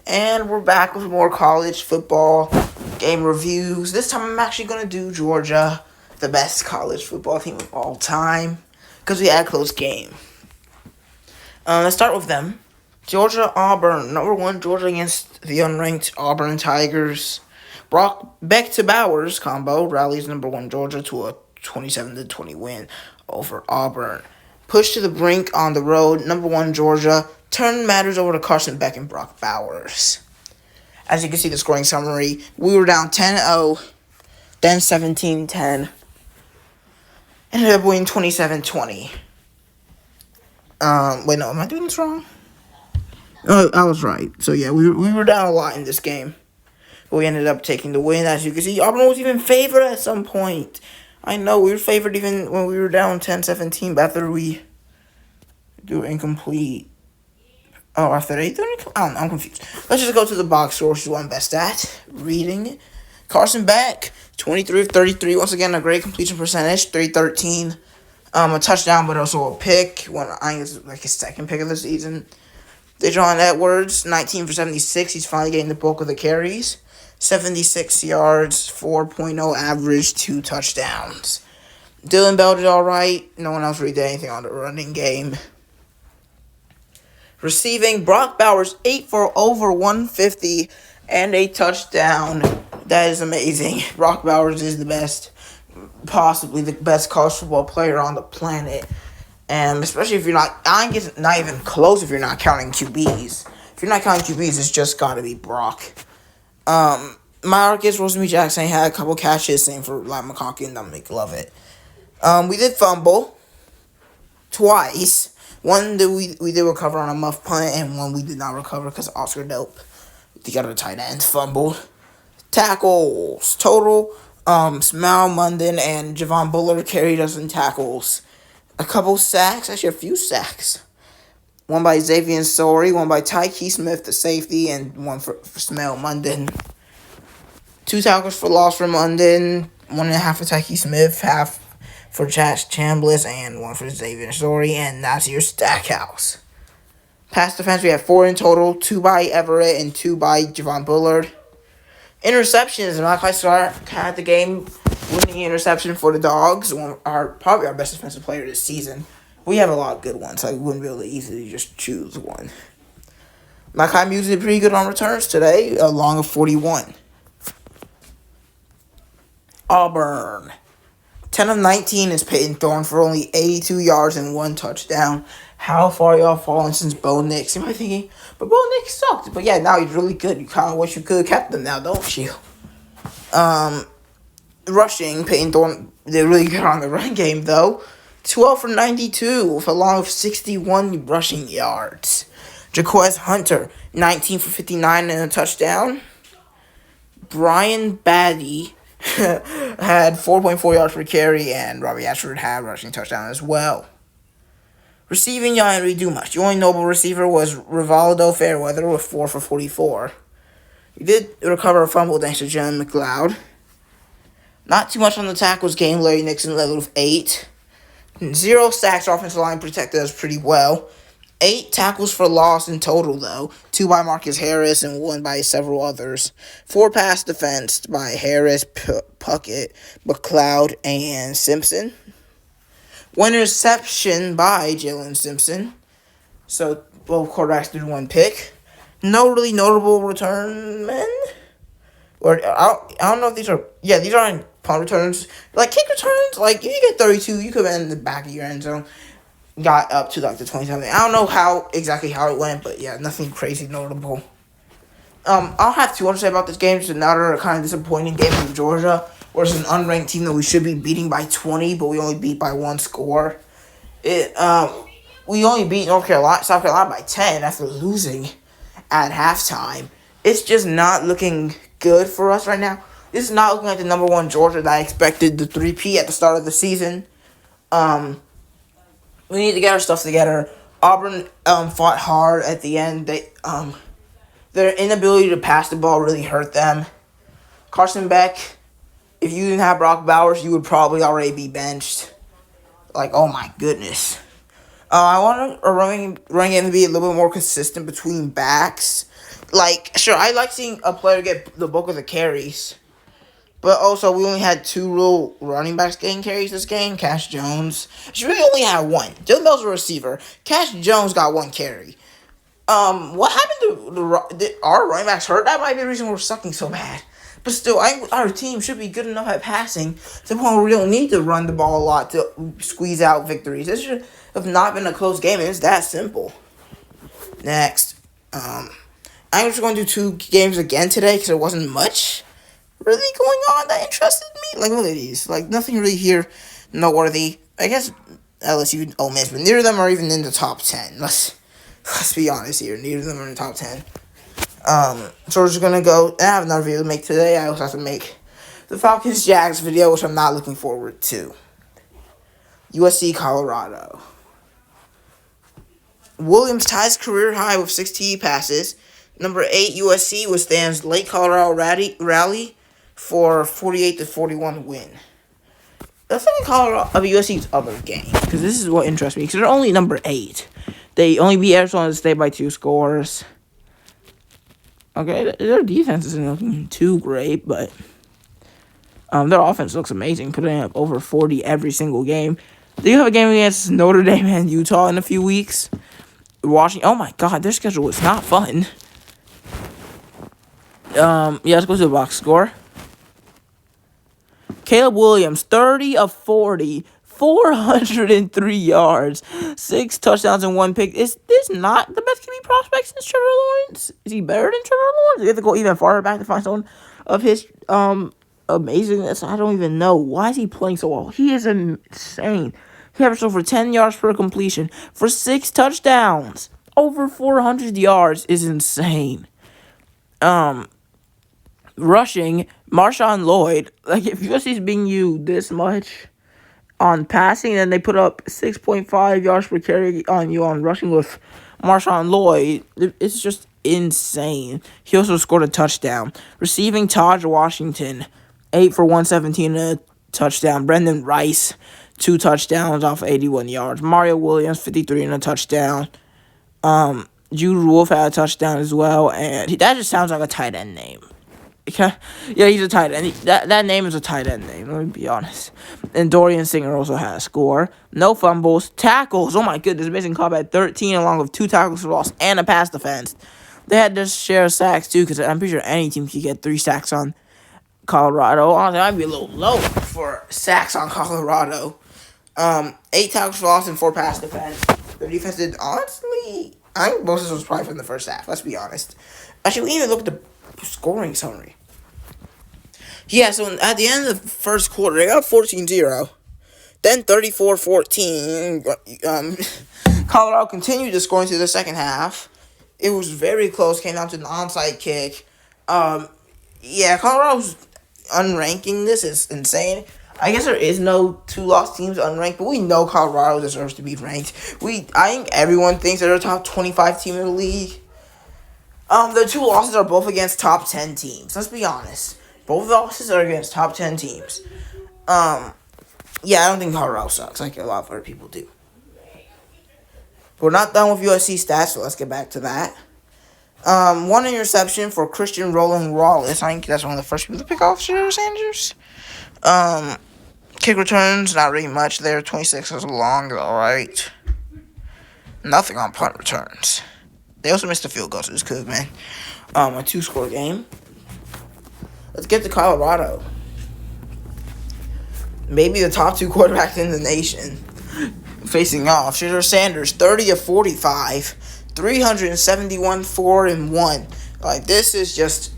And we're back with more college football game reviews. This time I'm actually going to do Georgia, the best college football team of all time, because we had a close game. Let's start with them. Georgia, Auburn. Number one, Georgia against the unranked Auburn Tigers. Brock Beck to Bowers combo rallies number one Georgia to a 27-20 win over Auburn. Push to the brink on the road. Number one Georgia. Turn matters over to Carson Beck and Brock Bowers. As you can see the scoring summary, we were down 10-0, then 17-10. Ended up winning 27-20. Wait, no, am I doing this wrong? Oh, I was right. So, yeah, we were down a lot in this game. But we ended up taking the win. As you can see, Auburn was even favored at some point. I know, we were favored even when we were down 10-17, but after we do incomplete. Oh, after they do it? I don't know, I'm confused. Let's just go to the box score, which is what I'm best at. Reading. Carson Beck, 23 of 33. Once again, a great completion percentage, 313. A touchdown, but also a pick. I think it's like his second pick of the season. Dejon Edwards, 19 for 76. He's finally getting the bulk of the carries. 76 yards, 4.0 average, 2 touchdowns. Dylan Bell did all right. No one else really did anything on the running game. Receiving, Brock Bowers, 8 for over 150 and a touchdown. That is amazing. Brock Bowers is the best, possibly the best college football player on the planet. And especially if you're not, I think it's not even close if you're not counting QBs. If you're not counting QBs, it's just got to be Brock. Marcus Rosemy-Jackson had a couple catches, same for Matt McConkey and Dominic Lovett. We did fumble twice. One that we did recover on a muff punt, and one we did not recover because Oscar Dope, the other tight end, fumbled. Tackles. Total, Smile Munden and Javon Bullard carried us in tackles. A couple sacks, actually a few sacks. One by Xavier Sori, one by Tyke Smith, the safety, and one for Smile Munden. 2 tackles for loss for Munden, 1.5 for Tyke Smith, half for Chas Chambliss, and 1 for Xavier Sori, and that's your Stackhouse. Pass defense, we have 4 in total, 2 by Everett and 2 by Javon Bullard. Interceptions, Malachi Starr had the game-winning interception for the Dogs, probably our best defensive player this season. We have a lot of good ones, so we wouldn't be able to easily just choose one. Malachi Muse did pretty good on returns today, a long of 41. Auburn. 10 of 19 is Peyton Thorne for only 82 yards and 1 touchdown. How far y'all fallen since Bo Nix? You might be thinking, but Bo Nix sucked. But yeah, now he's really good. You kind of wish you could have kept him now, don't you? Rushing, Peyton Thorne did really good on the run game, though. 12 for 92 with a long of 61 rushing yards. Jaquez Hunter, 19 for 59 and a touchdown. Brian Batty had 4.4 yards per carry, and Robbie Ashford had a rushing touchdown as well. Receiving, y'all didn't really do much. The only notable receiver was Rivaldo Fairweather with 4 for 44. He did recover a fumble thanks to Jen McLeod. Not too much on the tackles game. Larry Nixon led with 8. 0 sacks. Offensive line protected us pretty well. 8 tackles for loss in total, though. 2 by Marcus Harris and 1 by several others. 4 pass defense by Harris, Puckett, McLeod, and Simpson. 1 interception by Jalen Simpson. So, both quarterbacks did 1 pick. No really notable return men. Or, I don't know if these are... Yeah, these aren't punt returns. Like, kick returns, like, if you get 32, you could end in the back of your end zone. Got up to, like, the 27. I don't know exactly how it went, but, yeah, nothing crazy notable. I'll have too much to say about this game. It's another kind of disappointing game from Georgia, where it's an unranked team that we should be beating by 20, but we only beat by 1 score. We only beat South Carolina by 10 after losing at halftime. It's just not looking good for us right now. This is not looking like the number 1 Georgia that I expected the 3P at the start of the season. We need to get our stuff together. Auburn fought hard at the end. Their inability to pass the ball really hurt them. Carson Beck, if you didn't have Brock Bowers, you would probably already be benched. Like, oh my goodness. I want a running game to be a little bit more consistent between backs. Like, sure, I like seeing a player get the bulk of the carries. But also, we only had two real running backs getting carries this game. Cash Jones. She really only had one. Dylan Bell's a receiver. Cash Jones got one carry. What happened to our running backs hurt? That might be the reason we're sucking so bad. But still, our team should be good enough at passing to the point where we don't need to run the ball a lot to squeeze out victories. This should have not been a close game. It's that simple. Next, I'm just going to do 2 games again today because there wasn't much really going on that interested me. Like, look at these. Like, nothing really here noteworthy. I guess LSU, Ole Miss, but neither of them are even in the top 10. Let's be honest here. Neither of them are in the top 10. So we're just gonna go. I have another video to make today. I also have to make the Falcons Jags video, which I'm not looking forward to. USC Colorado. Williams ties career high with 6 TD passes. Number 8 USC withstands late Colorado rally for 48-41 win. Let's look at Colorado of USC's other game, because this is what interests me. Because they're only number 8. They only beat Arizona State by 2 scores. Okay, their defense isn't looking too great, but their offense looks amazing, putting up over 40 every single game. They have a game against Notre Dame and Utah in a few weeks. Washington. Oh my God, their schedule is not fun. Yeah, let's go to the box score. Caleb Williams, 30 of 40, 403 yards, 6 touchdowns and 1 pick. Is this not the best QB prospect since Trevor Lawrence? Is he better than Trevor Lawrence? You have to go even farther back to find someone of his amazingness. I don't even know. Why is he playing so well? He is insane. He averaged over 10 yards per completion for 6 touchdowns. Over 400 yards is insane. Rushing, Marshawn Lloyd. Like, if USC is being used this much on passing, then they put up 6.5 yards per carry on you on rushing with Marshawn Lloyd. It's just insane. He also scored a touchdown. Receiving, Taj Washington, 8 for 117 and a touchdown. Brendan Rice, 2 touchdowns off 81 yards. Mario Williams, 53 and a touchdown. Jude Wolf had a touchdown as well, and that just sounds like a tight end name. Yeah, he's a tight end. That name is a tight end name, let me be honest. And Dorian Singer also had a score. No fumbles. Tackles. Oh my goodness. Mason Cobb had 13 along with 2 tackles for loss and a pass defense. They had to share sacks too, because I'm pretty sure any team could get 3 sacks on Colorado. Honestly, I'd be a little low for sacks on Colorado. 8 tackles for loss and 4 pass defense. Their defense did, honestly, I think most of this was probably from the first half, let's be honest. Actually, we even look at the scoring summary. Yeah, so at the end of the first quarter, they got 14-0. Then 34-14. Colorado continued to score into the second half. It was very close. Came down to an onside kick. Yeah, Colorado's unranking this is insane. I guess there is no 2-loss teams unranked, but we know Colorado deserves to be ranked. I think everyone thinks they're a top 25 team in the league. The 2 losses are both against top 10 teams. Let's be honest. Both losses are against top 10 teams. Yeah, I don't think Colorado sucks like a lot of other people do. We're not done with USC stats, so let's get back to that. 1 interception for Christian Roland Wallace. I think that's one of the first people to pick off Shedeur Sanders. Kick returns, not really much there. 26 is long, alright. Nothing on punt returns. They also missed a field goal, so this could have been a 2-score game. Let's get to Colorado. Maybe the top 2 quarterbacks in the nation facing off. Shedeur Sanders, 30 of 45, 371, 4-1. Like, this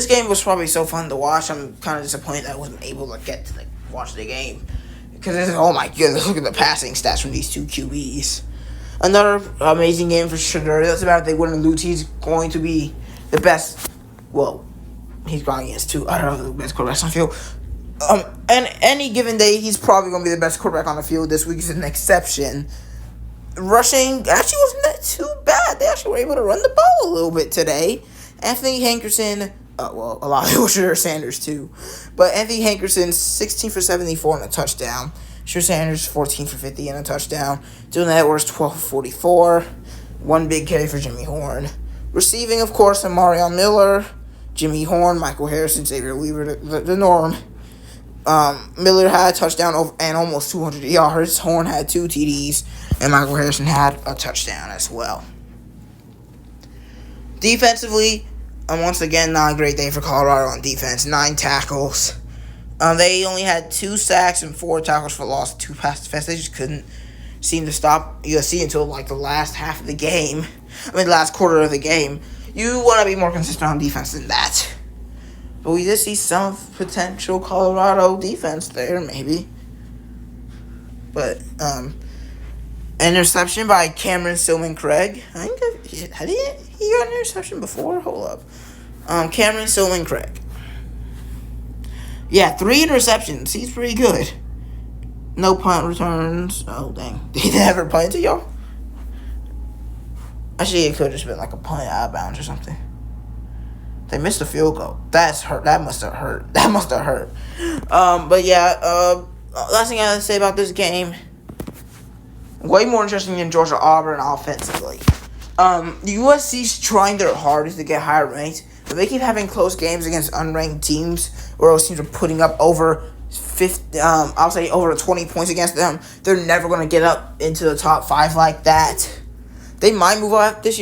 game was probably so fun to watch. I'm kind of disappointed I wasn't able to get to watch the game. Because, oh my goodness, look at the passing stats from these 2 QBs. Another amazing game for Shedeur. It doesn't matter if they win or lose. He's going to be the best. Well, he's going against 2. I don't know the best quarterbacks on the field. And any given day, he's probably going to be the best quarterback on the field. This week is an exception. Rushing actually wasn't that too bad. They actually were able to run the ball a little bit today. Anthony Hankerson, a lot of people Shedeur Sanders too. But Anthony Hankerson, 16 for 74 and a touchdown. Sure Sanders, 14 for 50 and a touchdown. Dylan Edwards, 12 for 44. One big carry for Jimmy Horn. Receiving, of course, Marion Miller, Jimmy Horn, Michael Harrison, Xavier Weaver, the norm. Miller had a touchdown and almost 200 yards. Horn had 2 TDs, and Michael Harrison had a touchdown as well. Defensively, once again, not a great day for Colorado on defense. 9 tackles. They only had 2 sacks and 4 tackles for loss, 2 pass defense. They just couldn't seem to stop USC until like the last half of the game. Last quarter of the game. You want to be more consistent on defense than that. But we did see some potential Colorado defense there, maybe. But, interception by Cameron Stillman Craig. I think had he got an interception before? Hold up. Cameron Stillman Craig. Yeah, 3 interceptions. He's pretty good. No punt returns. Oh, dang. Did he ever punt to y'all? Actually, it could have just been like a punt out of bounds or something. They missed a field goal. That's hurt. That must have hurt. But yeah, last thing I have to say about this game. Way more interesting than Georgia Auburn offensively. USC's trying their hardest to get higher ranked, but they keep having close games against unranked teams, where those teams are putting up over 50, I'll say over 20 points against them. They're never going to get up into the top 5 like that. They might move up this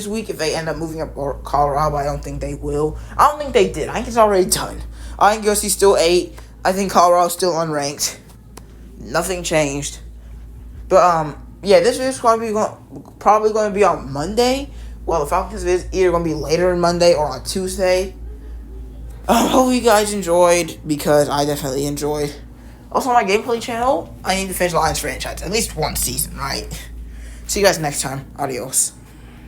week if they end up moving up Colorado, but I don't think they will. I don't think they did. I think it's already done. I think USC's still 8. I think Colorado's still unranked. Nothing changed. But, yeah, this is probably going to be on Monday. Well, the Falcons is either going to be later on Monday or on Tuesday. Hope you guys enjoyed, because I definitely enjoyed. Also, on my gameplay channel, I need to finish Lions franchise. At least one season, right? See you guys next time. Adios.